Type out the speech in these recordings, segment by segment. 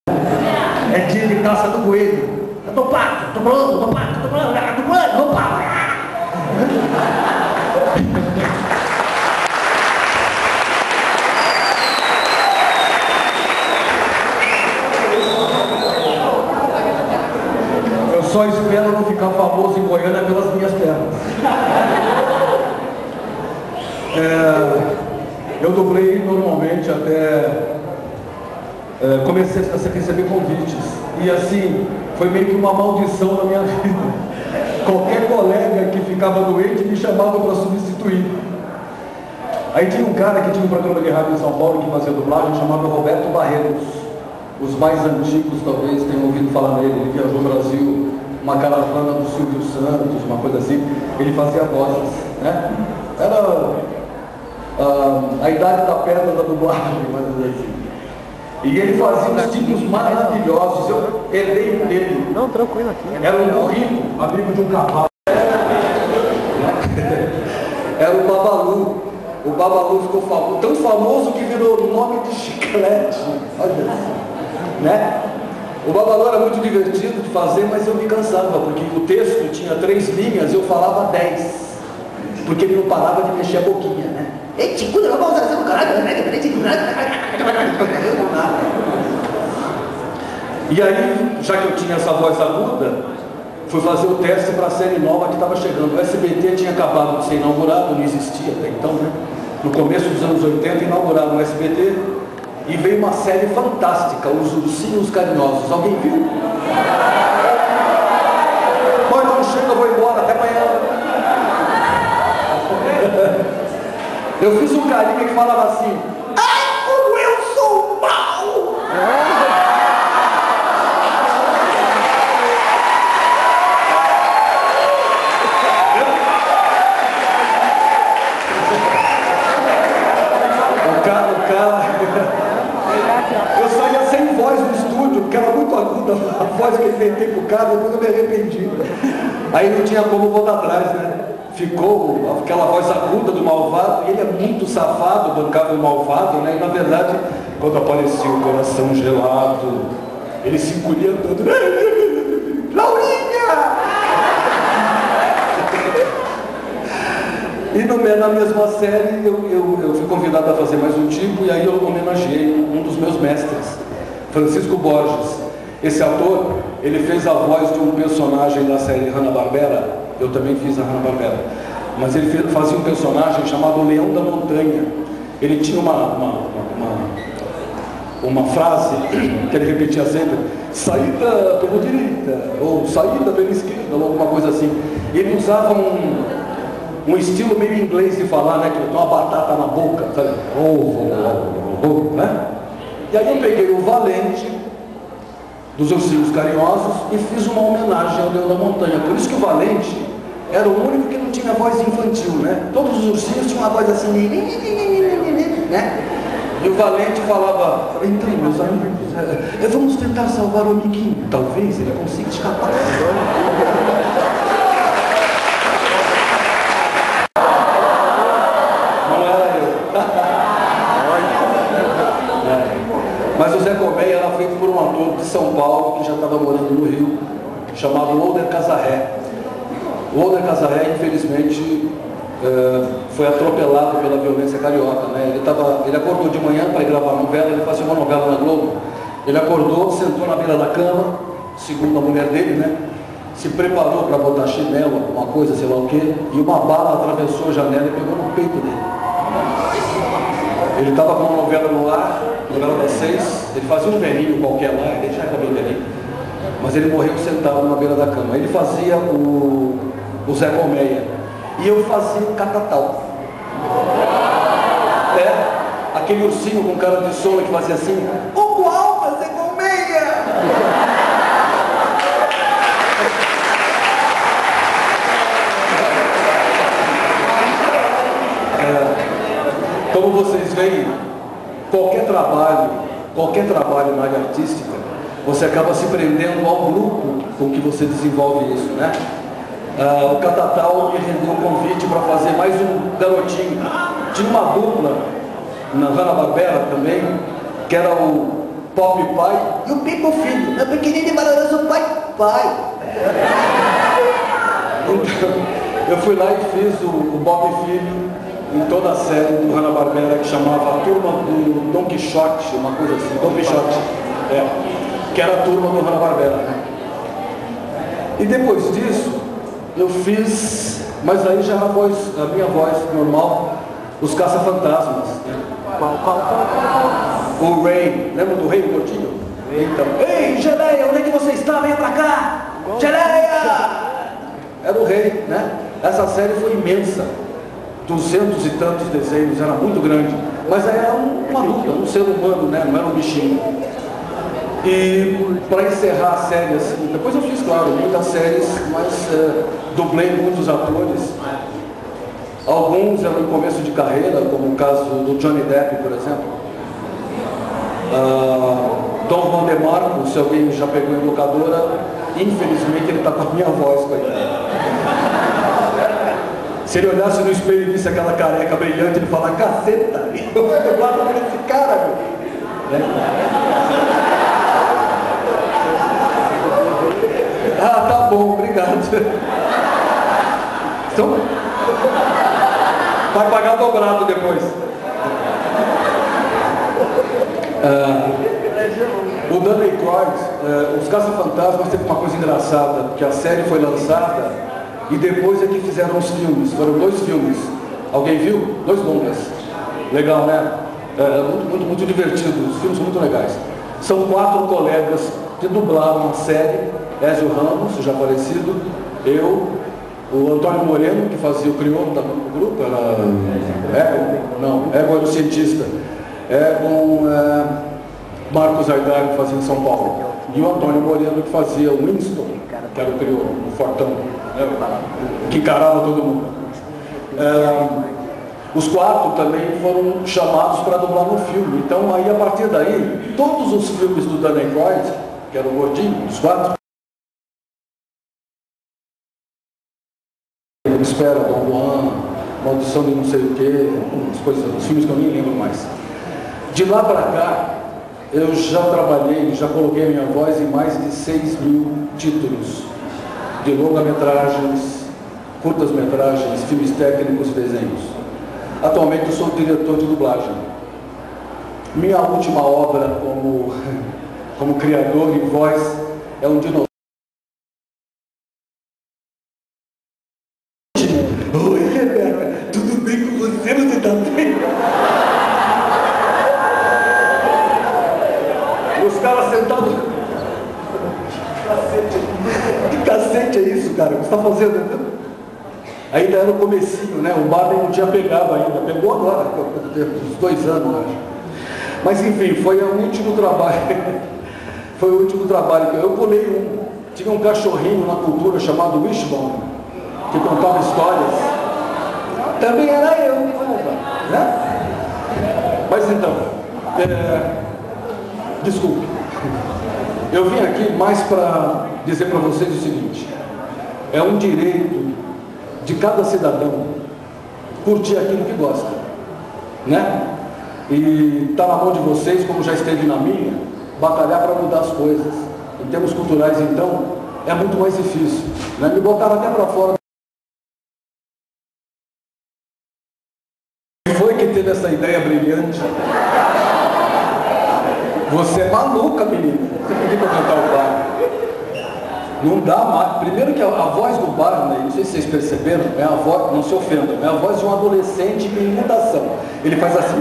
É dia de caça do coelho. Eu tô pato, tô pulando, tô pato, tô pulando, tô pulando, tô pato. Eu só espero não ficar famoso em Goiânia pelas minhas pernas. Eu dublei normalmente até comecei a receber convites. E assim, foi meio que uma maldição na minha vida. Qualquer colega que ficava doente me chamava para substituir. Aí tinha um cara que tinha um programa de rádio em São Paulo que fazia dublagem, chamado Roberto Barretos. Os mais antigos talvez tenham ouvido falar nele. Ele viajou o Brasil, uma caravana do Silvio Santos, uma coisa assim. Ele fazia vozes, né? Era a idade da pedra da dublagem, mais ou menos assim. E ele fazia uns tipos maravilhosos. Eu herdei dele. Não, tranquilo aqui. Era um burrito, amigo de um cavalo. Era o Babalu. O Babalu ficou tão famoso que virou nome de chiclete. Olha isso, né? O Babalu era muito divertido de fazer, mas eu me cansava, porque o texto tinha 3 linhas, eu falava 10. Porque ele não parava de mexer a boquinha, né? E aí, já que eu tinha essa voz aguda, fui fazer o teste para a série nova que estava chegando. O SBT tinha acabado de ser inaugurado, não existia até então, né? No começo dos anos 80, inauguraram o SBT e veio uma série fantástica, Os Ursinhos Carinhosos. Alguém viu? Pode, não chega, eu vou embora, até amanhã. Eu fiz um carinha que falava assim: ai, como eu sou mau! Eu saía sem voz no estúdio, porque era muito aguda a voz que eu inventei pro cara, depois eu me arrependi. Aí não tinha como voltar atrás, né? Ficou aquela voz aguda do malvado, e ele é muito safado, bancava o malvado, né? E na verdade, quando aparecia o coração gelado, ele se encolhia todo. Laurinha! E na mesma série eu fui convidado a fazer mais um tipo, e aí eu homenageei um dos meus mestres, Francisco Borges. Esse ator, ele fez a voz de um personagem da série Hanna-Barbera. Eu também fiz a Hanna-Barbera. Mas ele fazia um personagem chamado Leão da Montanha. Ele tinha uma frase que ele repetia sempre: saída pela direita, ou saída pela esquerda, ou alguma coisa assim. E ele usava um estilo meio inglês de falar, né? Que tem uma batata na boca, sabe? Né? E aí eu peguei o Valente dos Ursinhos Carinhosos e fiz uma homenagem ao Leão da Montanha. Por isso que o Valente era o único que não tinha voz infantil, né? Todos os ursinhos tinham uma voz assim, né? E o Valente falava: então, meus amigos, vamos tentar salvar o amiguinho. Talvez ele consiga escapar. Mas o Zé Colmeia era feito por um ator de São Paulo que já estava morando no Rio, chamado Older Casarré. O Older Casarré, infelizmente, foi atropelado pela violência carioca, né? Ele acordou de manhã para ir gravar novela, ele fazia uma novela na Globo. Ele acordou, sentou na beira da cama, segundo a mulher dele, né? Se preparou para botar chinelo, alguma coisa, sei lá o quê, e uma bala atravessou a janela e pegou no peito dele. Ele estava com uma novela no ar, novela das 6, ele fazia um velhinho qualquer lá, ele já era bem velhinho, mas ele morreu sentado na beira da cama. Ele fazia o Zé Colmeia, e eu fazia o Catatal. Aquele ursinho com cara de sono que fazia assim: Hugo Alfa, Zé Colmeia! Como vocês veem, qualquer trabalho na área artística, você acaba se prendendo ao grupo com que você desenvolve isso, né? O Catatal me rendeu um convite para fazer mais um garotinho. Tinha uma dupla na Hanna-Barbera também, que era o Pop pai e o Pipo filho. Meu pequenino e valoroso pai. Então, eu fui lá e fiz o Bob Filho em toda a série do Hanna-Barbera, que chamava a Turma do Don Quixote, uma coisa assim, Don Quixote, que era a turma do Hanna-Barbera. Né? E depois disso, eu fiz, mas aí já era a minha voz normal, os Caça-Fantasmas. Né? O Ray, lembra do Rei Gordinho? Então, ei, Geleia, onde é que você está? Venha pra cá! Geleia! Era o rei, né? Essa série foi imensa. 200 e tantos desenhos, era muito grande. Mas era um adulto, um ser humano, né? Não era um bichinho. E para encerrar a série, assim, depois eu fiz, claro, muitas séries, mas dublei muitos atores. Alguns eram em começo de carreira, como o caso do Johnny Depp, por exemplo. Dom Vandemarco, se alguém já pegou em locadora, infelizmente ele está com a minha voz, coitado. Se ele olhasse no espelho e visse aquela careca brilhante, ele fala, caceta, eu vou dublar com esse cara, meu. Ah, tá bom, obrigado. Então, vai pagar dobrado depois. O Dan Aykroyd, os Caça-Fantasmas, teve uma coisa engraçada, porque a série foi lançada e depois é que fizeram os filmes. Foram 2 filmes. Alguém viu? 2 longas. Legal, né? Muito divertido. Os filmes são muito legais. São 4 colegas que dublaram a série. Ézio Ramos, já falecido. Eu. O Antônio Moreno, que fazia o crioulo do grupo. Era Ego era o cientista. Marcos Aidar, que fazia em São Paulo. E o Antônio Moreno, que fazia o Winston, que era o crioulo, o fortão, né? Que encarava todo mundo. Os 4 também foram chamados para dublar no filme. Então, aí, a partir daí, todos os filmes do Dan Aykroyd, que era o gordinho, os 4, Espera, Dom Juan, Maldição de não sei o quê, os filmes que eu nem lembro mais. De lá para cá, eu já trabalhei, já coloquei minha voz em mais de 6.000 títulos de longa-metragens, curtas-metragens, filmes técnicos e desenhos. Atualmente eu sou diretor de dublagem. Minha última obra como criador de voz é um dinossauro. Oi, Rebeca, tudo bem com você? Você tá bem? Os caras sentados. Que cacete é isso, cara? O que você está fazendo? Ainda era o comecinho, né? O bar não tinha pegado ainda. Pegou agora, uns 2 anos, acho. Mas enfim, foi o último trabalho. Foi o último trabalho que eu pulei um. Tinha um cachorrinho na cultura chamado Wishbone, que contava histórias. Também era eu, né? Mas então, desculpe. Eu vim aqui mais para dizer para vocês o seguinte: é um direito de cada cidadão curtir aquilo que gosta, né? E está na mão de vocês, como já esteve na minha, batalhar para mudar as coisas. Em termos culturais, então, é muito mais difícil, né? Me botaram até para fora. Quem foi que teve essa ideia brilhante? Você é maluca, menina. Você pediu para cantar o bar. Não dá mais. Primeiro que a voz do Barney, não sei se vocês perceberam, é a voz, não se ofendam, é a voz de um adolescente em mutação. Ele faz assim.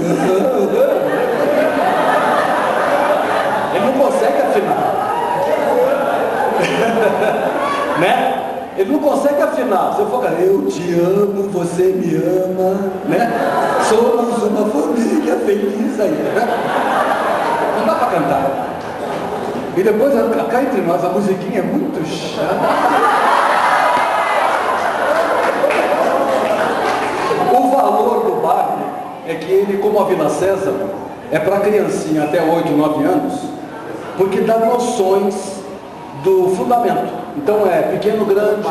Ele não consegue afinar. Né? Ele não consegue afinar. Você fala, eu te amo, você me ama, né? Somos uma família feliz aí, né? Não dá para cantar. E depois, cá entre nós, a musiquinha é muito chata. O valor do Barney é que ele, como a Vila César, é para criancinha até 8, 9 anos, porque dá noções do fundamento. Então é pequeno, grande,